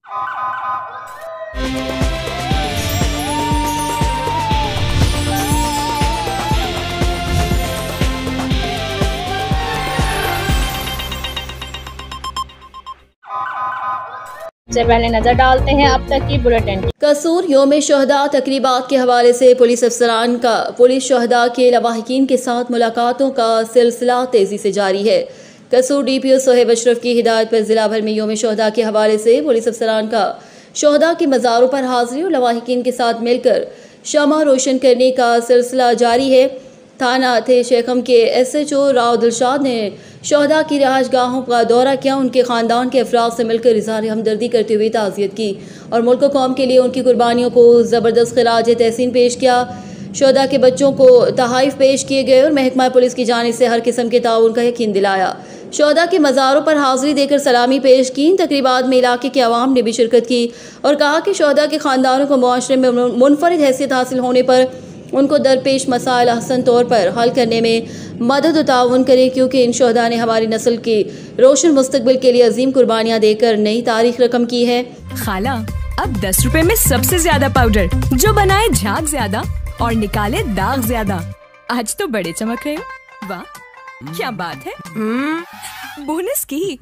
से पहले नजर डालते हैं अब तक की बुलेटिन। कसूर योम शहदा तकरीबात के हवाले से पुलिस अफसरान का पुलिस शहदा के लवाहिकीन के साथ मुलाकातों का सिलसिला तेजी से जारी है। कसूर DPO सोहेब अशरफ की हिदायत पर जिला भर में योम शहदा के हवाले से पुलिस अफसरान का शहदा के मज़ारों पर हाजिरी और लवाहिकीन के साथ मिलकर शमा रोशन करने का सिलसिला जारी है। थाना थे शेखम के SHO राव दिलशाद ने शहदा की रिहाइश गाहों का दौरा किया। उनके ख़ानदान के अफराद से मिलकर इज़हार हमदर्दी करते हुए ताज़ियत की और मुल्क व कौम के लिए उनकी कुर्बानियों को ज़बरदस्त खिराज तहसीन पेश किया। शहदा के बच्चों को तहाइफ पेश किए गए और महकमा पुलिस की जानिब से हर किस्म के ताउन का यकीन दिलाया। शहदा के मज़ारों पर हाजिरी देकर सलामी पेश की। तकरीबात में इलाके के अवाम ने भी शिरकत की और कहा कि शहदा के ख़ानदानों को मुआशरे में मुनफरिद हैसियत हासिल होने पर उनको दरपेश मसाइल अहसन तौर पर हल करने में मदद और ताउन करें, क्योंकि इन शहदा ने हमारी नस्ल की रोशन मुस्तकबिल के लिए अजीम कुर्बानियाँ देकर नई तारीख रकम की है। खाला, अब 10 रुपए में सबसे ज्यादा पाउडर जो बनाए झाग ज्यादा और निकाले दाग ज्यादा। आज तो बड़े चमक रहे हो। वाह क्या बात है। बोनस की